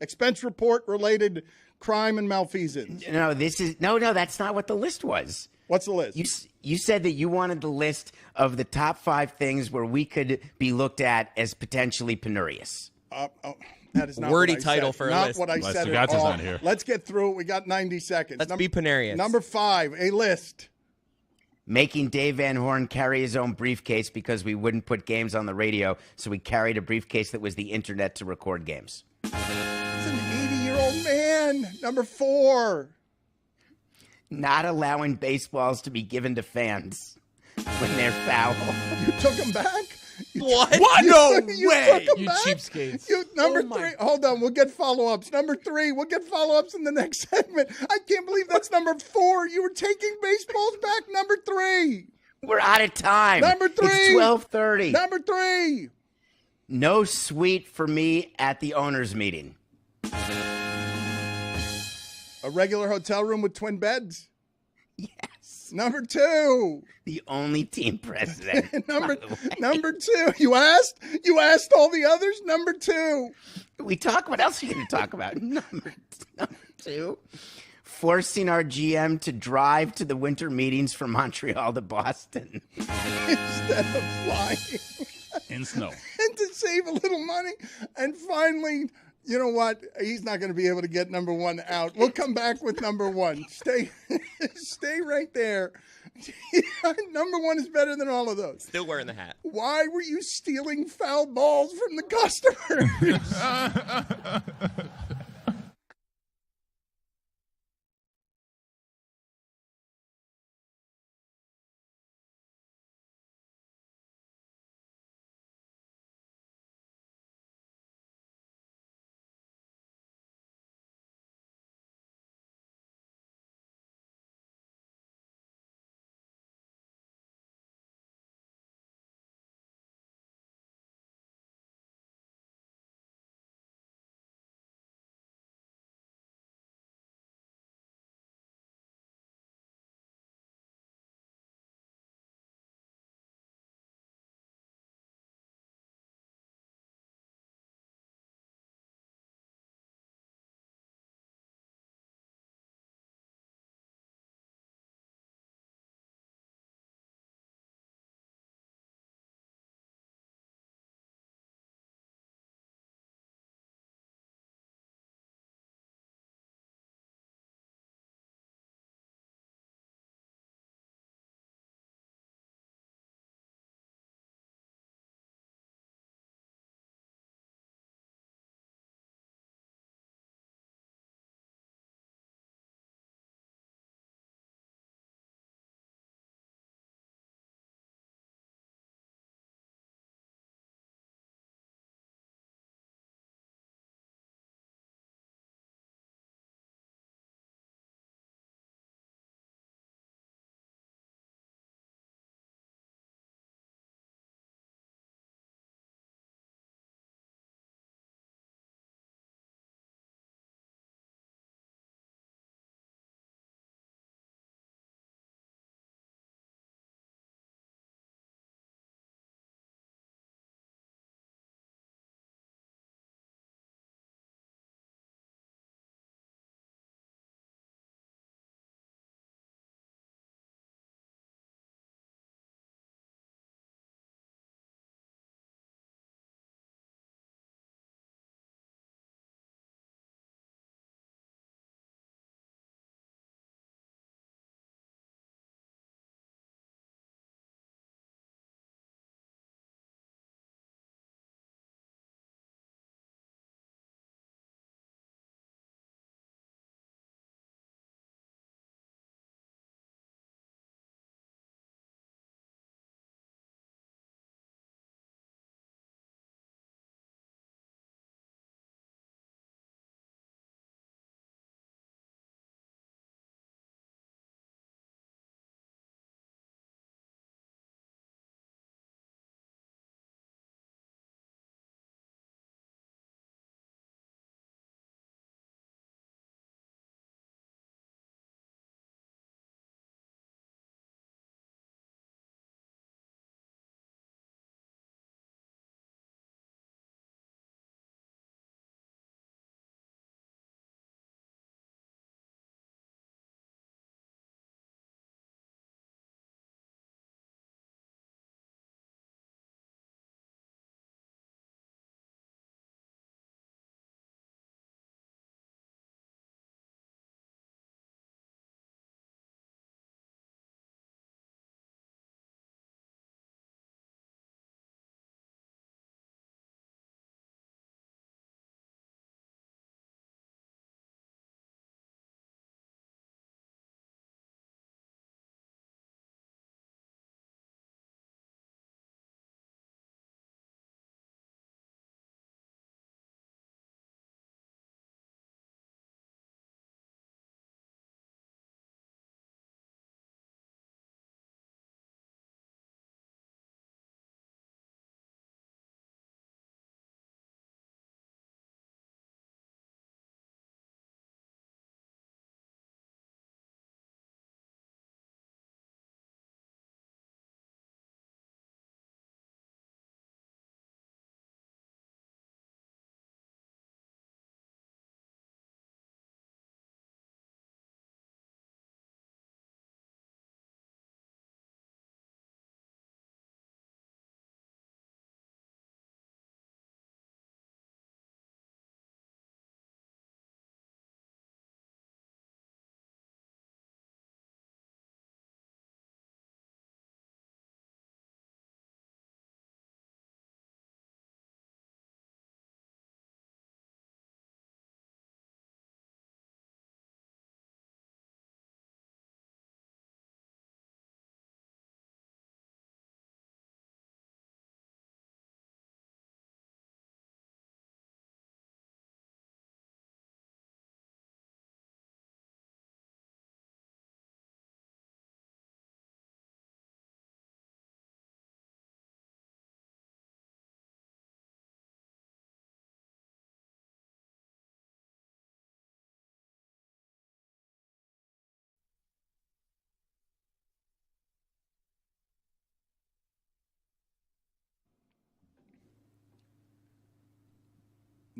expense report related crime and malfeasance. No, that's not what the list was. What's the list? You said that you wanted the list of the top 5 things where we could be looked at as potentially penurious. That is not wordy what I title said. for a not list. what I said Stugotz at is all. not here. Let's get through it. We got 90 seconds. Let's be penurious. Number 5, a list. Making Dave Van Horn carry his own briefcase because we wouldn't put games on the radio, so we carried a briefcase that was the internet to record games. He's an 80-year-old man. Number 4. Not allowing baseballs to be given to fans when they're foul. You took him back? What? What? No You way. took him You back? cheapskates. Number 3. Hold on. We'll get follow-ups. Number 3. We'll get follow-ups in the next segment. I can't believe that's number 4. You were taking baseballs back. Number 3. We're out of time. Number 3. It's 12:30. Number 3. No suite for me at the owners' meeting. A regular hotel room with twin beds. Yes. Number 2. The only team president. number by the way. number 2. You asked all the others. Number 2. What else are you going to talk about? Number 2. Forcing our GM to drive to the winter meetings from Montreal to Boston. Instead of flying. In snow. And to save a little money. And finally, you know what? He's not going to be able to get number 1 out. We'll come back with number 1. Stay right there. Number 1 is better than all of those. Still wearing the hat. Why were you stealing foul balls from the customers?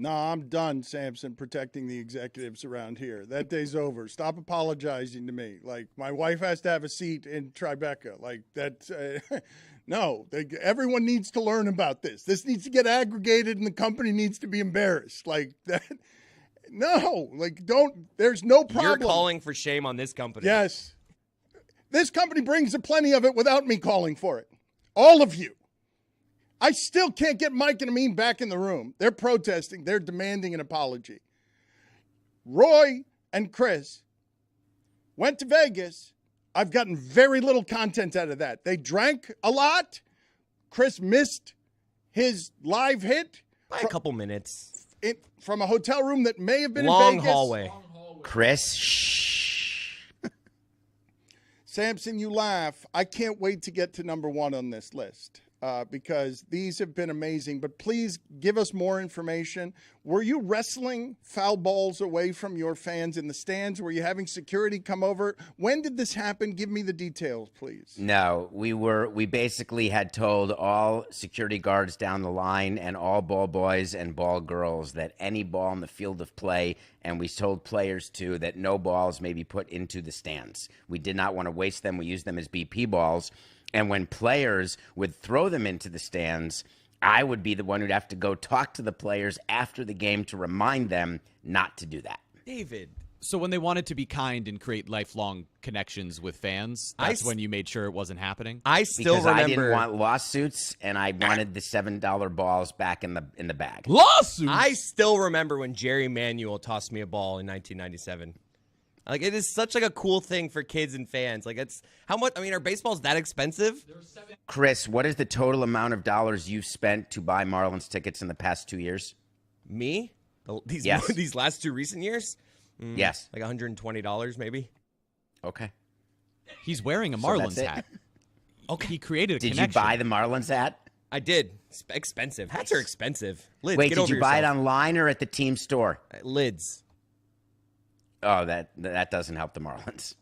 No, I'm done, Samson, protecting the executives around here. That day's over. Stop apologizing to me. Like, my wife has to have a seat in Tribeca. Like, that's no. Everyone needs to learn about this. This needs to get aggregated, and the company needs to be embarrassed. Like that. No, like don't. There's no problem. You're calling for shame on this company. Yes, this company brings a plenty of it without me calling for it. All of you. I still can't get Mike and Amin back in the room. They're protesting. They're demanding an apology. Roy and Chris went to Vegas. I've gotten very little content out of that. They drank a lot. Chris missed his live hit. By a couple minutes. From a hotel room that may have been long in Vegas. Hallway. Chris, shh. Samson, you laugh. I can't wait to get to number 1 on this list. Because these have been amazing. But please give us more information. Were you wrestling foul balls away from your fans in the stands? Were you having security come over? When did this happen? Give me the details, please. No, we basically had told all security guards down the line and all ball boys and ball girls that any ball in the field of play, and we told players too that no balls may be put into the stands. We did not want to waste them. We used them as BP balls. And when players would throw them into the stands, I would be the one who'd have to go talk to the players after the game to remind them not to do that. David. So when they wanted to be kind and create lifelong connections with fans, that's when you made sure it wasn't happening? I still because remember. I didn't want lawsuits, and I wanted the $7 balls back in the bag. Lawsuits? I still remember when Jerry Manuel tossed me a ball in 1997. Like, it is such like a cool thing for kids and fans. Like, it's how much? I mean, are baseballs that expensive? Chris, what is the total amount of dollars you've spent to buy Marlins tickets in the past 2 years? Me? Yes. These last 2 recent years? Yes. Like $120 maybe. Okay. He's wearing a Marlins hat. Okay. He created a connection. Did you buy the Marlins hat? I did. It's expensive. Hats are expensive. Lids, Wait, get did over you buy it yourself. online or at the team store? Lids. Oh, that doesn't help the Marlins.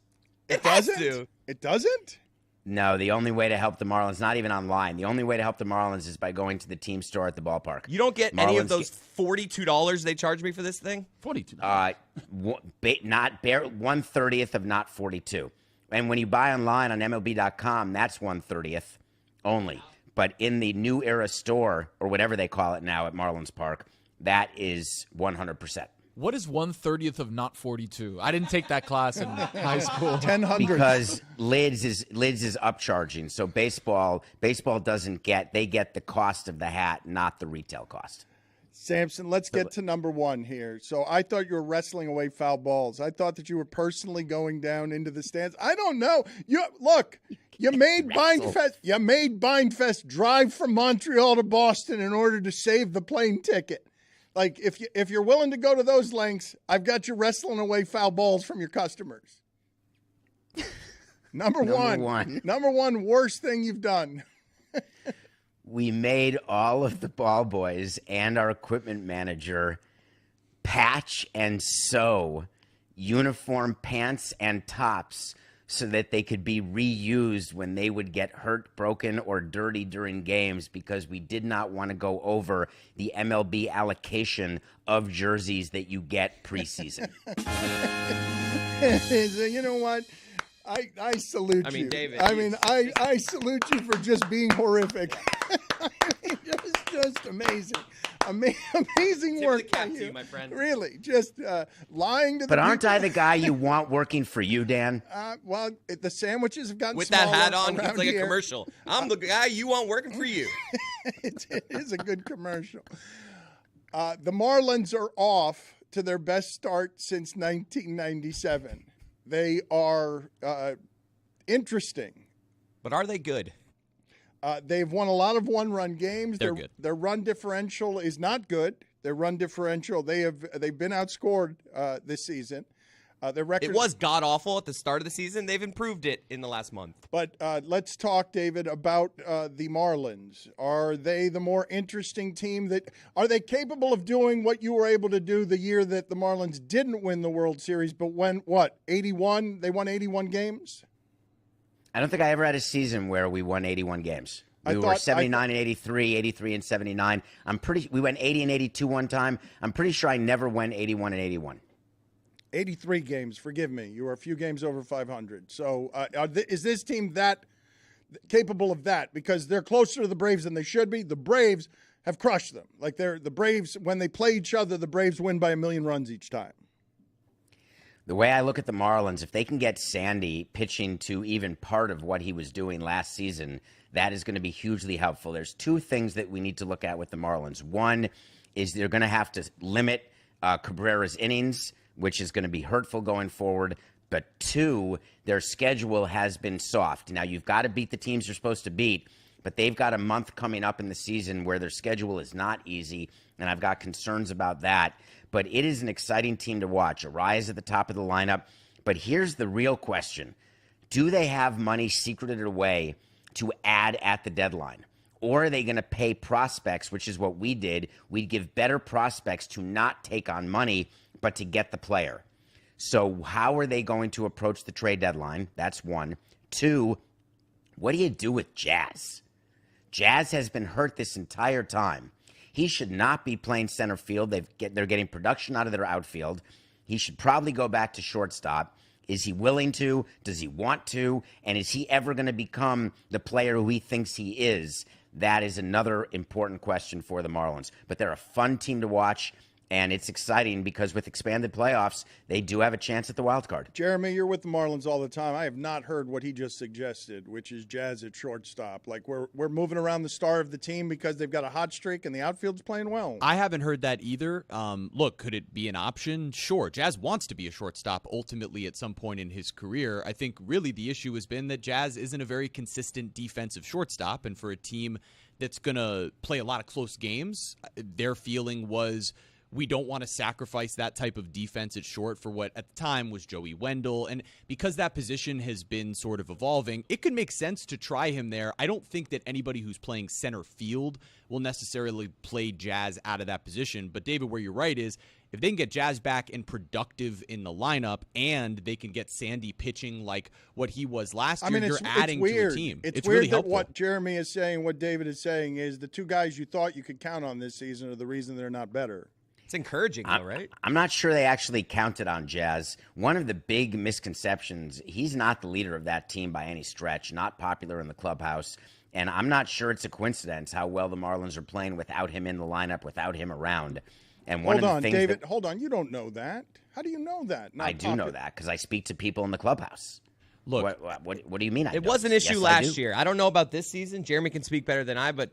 It doesn't? It doesn't? No, the only way to help the Marlins, not even online, the only way to help the Marlins is by going to the team store at the ballpark. You don't get any of those $42 they charge me for this thing? $42. Not 1/30th of not 42. And when you buy online on MLB.com, that's 1/30th only. But in the New Era store, or whatever they call it now at Marlins Park, that is 100%. What is 1/30th of not 42? I didn't take that class in high school. 1000. Because lids is upcharging. So baseball doesn't get, they get the cost of the hat, not the retail cost. Samson, let's get to number 1 here. So I thought you were wrestling away foul balls. I thought that you were personally going down into the stands. I don't know. You made Bindfest drive from Montreal to Boston in order to save the plane ticket. Like, if you're willing to go to those lengths, I've got you wrestling away foul balls from your customers. Number one worst thing you've done. We made all of the ball boys and our equipment manager patch and sew uniform pants and tops so that they could be reused when they would get hurt, broken, or dirty during games, because we did not want to go over the MLB allocation of jerseys that you get preseason. You know what? I salute you. I mean, David. I salute you for just being horrific. It's just amazing. Amazing work by you, my friend. Really, just lying to the But aren't people. I the guy you want working for you, Dan? Well, the sandwiches have gotten With that smaller hat on, around it's like here. a commercial. I'm the guy you want working for you. It is a good commercial. The Marlins are off to their best start since 1997. They are interesting. But are they good? They've won a lot of one-run games. They're good. Their run differential is not good. Their run differential, they've been outscored this season. Their record. It was god-awful at the start of the season. They've improved it in the last month. But let's talk, David, about the Marlins. Are they the more interesting team? Are they capable of doing what you were able to do the year that the Marlins didn't win the World Series, but when, 81? They won 81 games? I don't think I ever had a season where we won 81 games. We were 79 and 83, 83 and 79. We went 80 and 82 one time. I'm pretty sure I never went 81 and 81. 83 games. Forgive me. You were a few games over 500. So is this team that capable of that? Because they're closer to the Braves than they should be. The Braves have crushed them. Like the Braves, when they play each other, the Braves win by 1,000,000 runs each time. The way I look at the Marlins, if they can get Sandy pitching to even part of what he was doing last season, that is going to be hugely helpful. There's two things that we need to look at with the Marlins. One is they're going to have to limit Cabrera's innings, which is going to be hurtful going forward. But two, their schedule has been soft. Now, you've got to beat the teams you're supposed to beat, but they've got a month coming up in the season where their schedule is not easy, and I've got concerns about that. But it is an exciting team to watch. Arias at the top of the lineup. But here's the real question. Do they have money secreted away to add at the deadline? Or are they going to pay prospects, which is what we did? We'd give better prospects to not take on money, but to get the player. So how are they going to approach the trade deadline? That's one. Two, what do you do with Jazz? Jazz has been hurt this entire time. He should not be playing center field. They're getting production out of their outfield. He should probably go back to shortstop. Is he willing to? Does he want to? And is he ever going to become the player who he thinks he is? That is another important question for the Marlins. But they're a fun team to watch, and it's exciting because with expanded playoffs, they do have a chance at the wild card. Jeremy, you're with the Marlins all the time. I have not heard what he just suggested, which is Jazz at shortstop. Like we're moving around the star of the team because they've got a hot streak and the outfield's playing well. I haven't heard that either. Look, could it be an option? Sure. Jazz wants to be a shortstop ultimately at some point in his career. I think really the issue has been that Jazz isn't a very consistent defensive shortstop, and for a team that's going to play a lot of close games, their feeling was, we don't want to sacrifice that type of defense at short for what at the time was Joey Wendell. And because that position has been sort of evolving, it could make sense to try him there. I don't think that anybody who's playing center field will necessarily play Jazz out of that position. But David, where you're right is, if they can get Jazz back and productive in the lineup and they can get Sandy pitching like what he was last year, you're adding to a team. It's really weird helpful. that what Jeremy is saying, what David is saying is the two guys you thought you could count on this season are the reason they're not better. It's encouraging, though, right? I'm not sure they actually counted on Jazz. One of the big misconceptions, he's not the leader of that team by any stretch, not popular in the clubhouse. And I'm not sure it's a coincidence how well the Marlins are playing without him in the lineup, without him around. And one hold of the on, things David, hold on. You don't know that. How do you know that? I do know that because I speak to people in the clubhouse. Look, what do you mean? It was an issue last year. I don't know about this season. Jeremy can speak better than I, but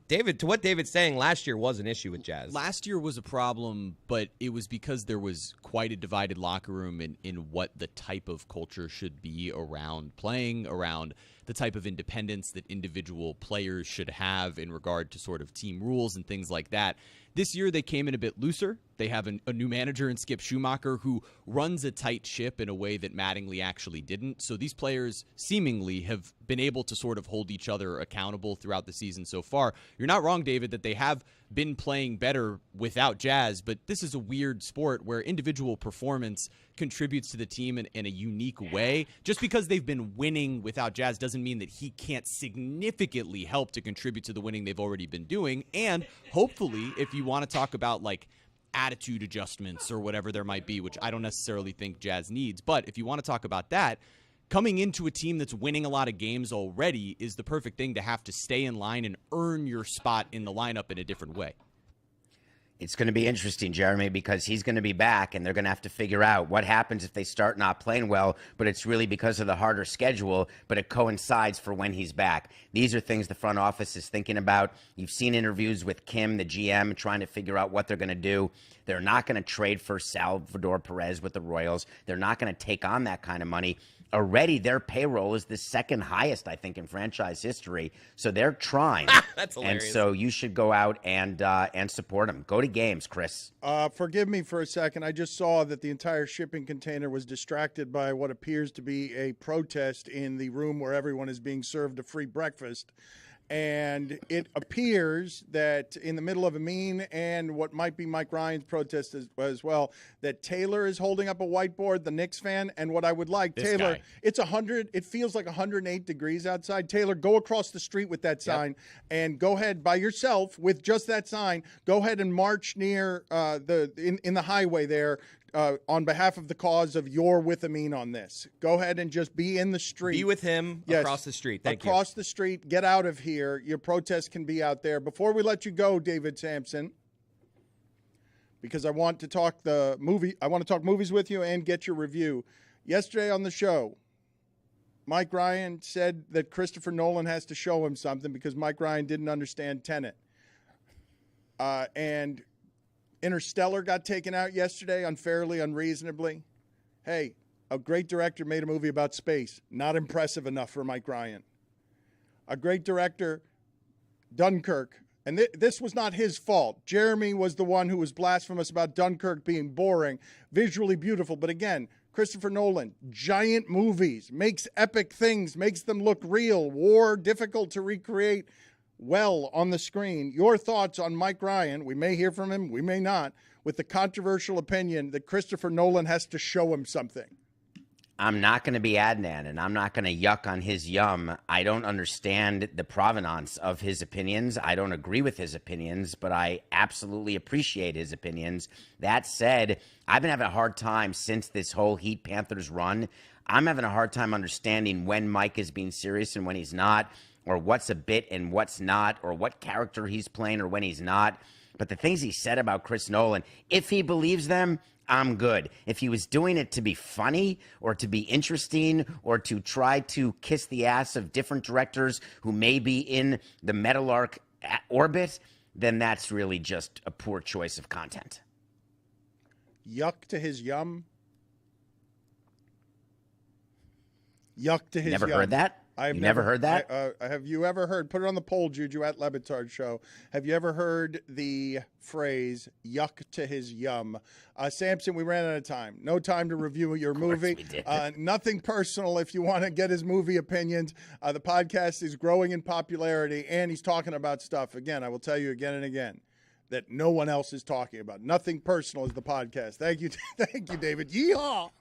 David, to what David's saying, last year was an issue with Jazz. Last year was a problem, but it was because there was quite a divided locker room in what the type of culture should be around playing, around the type of independence that individual players should have in regard to sort of team rules and things like that. This year they came in a bit looser. They have a new manager in Skip Schumacher who runs a tight ship in a way that Mattingly actually didn't. So these players seemingly have been able to sort of hold each other accountable throughout the season so far. You're not wrong, David, that they have been playing better without Jazz, but this is a weird sport where individual performance contributes to the team in a unique way. Just because they've been winning without Jazz doesn't mean that he can't significantly help to contribute to the winning they've already been doing. And hopefully, if you want to talk about like attitude adjustments or whatever there might be, which I don't necessarily think Jazz needs, but if you want to talk about that, coming into a team that's winning a lot of games already is the perfect thing to have to stay in line and earn your spot in the lineup in a different way. It's going to be interesting, Jeremy, because he's going to be back, and they're going to have to figure out what happens if they start not playing well, but it's really because of the harder schedule, but it coincides for when he's back. These are things the front office is thinking about. You've seen interviews with Kim, the GM, trying to figure out what they're going to do. They're not going to trade for Salvador Perez with the Royals. They're not going to take on that kind of money. Already, their payroll is the second highest, I think, in franchise history. So they're trying. That's hilarious. And so you should go out and support them. Go to games, Chris. Forgive me for a second. I just saw that the entire shipping container was distracted by what appears to be a protest in the room where everyone is being served a free breakfast. And it appears that in the middle of Amin and what might be Mike Ryan's protest as well, that Taylor is holding up a whiteboard, the Knicks fan. And what I would like, Taylor, it's 100. It feels like 108 degrees outside. Taylor, go across the street with that sign and go ahead by yourself with just that sign. Go ahead and march near in the highway there. On behalf of the cause of You're with Amin on this. Go ahead and just be in the street. Be with him across the street. Thank you. Across the street. Get out of here. Your protest can be out there. Before we let you go, David Samson, because I want to talk movies with you and get your review. Yesterday on the show, Mike Ryan said that Christopher Nolan has to show him something because Mike Ryan didn't understand Tenet. And Interstellar got taken out yesterday unfairly, unreasonably. Hey, a great director made a movie about space. Not impressive enough for Mike Ryan. A great director, Dunkirk, and this was not his fault. Jeremy was the one who was blasphemous about Dunkirk being boring, visually beautiful. But again, Christopher Nolan, giant movies, makes epic things, makes them look real. War, difficult to recreate well on the screen. Your thoughts on Mike Ryan, we may hear from him, we may not, with the controversial opinion that Christopher Nolan has to show him something. I'm not going to be Adnan, and I'm not going to yuck on his yum. I don't understand the provenance of his opinions. I don't agree with his opinions, but I absolutely appreciate his opinions. That said, I've been having a hard time since this whole Heat Panthers run. I'm having a hard time understanding when Mike is being serious and when he's not, or what's a bit and what's not, or what character he's playing or when he's not. But the things he said about Chris Nolan, if he believes them, I'm good. If he was doing it to be funny or to be interesting or to try to kiss the ass of different directors who may be in the Meadowlark orbit, then that's really just a poor choice of content. Yuck to his yum. Yuck to his Never yum. Heard that? I've never heard that? Have you ever heard, put it on the poll, Juju, at LeBatard Show. Have you ever heard the phrase, yuck to his yum? Samson, we ran out of time. No time to review your movie. We did. Nothing personal if you want to get his movie opinions. The podcast is growing in popularity, and he's talking about stuff. Again, I will tell you again and again that no one else is talking about. Nothing personal is the podcast. Thank you. Thank you, David. Yeehaw.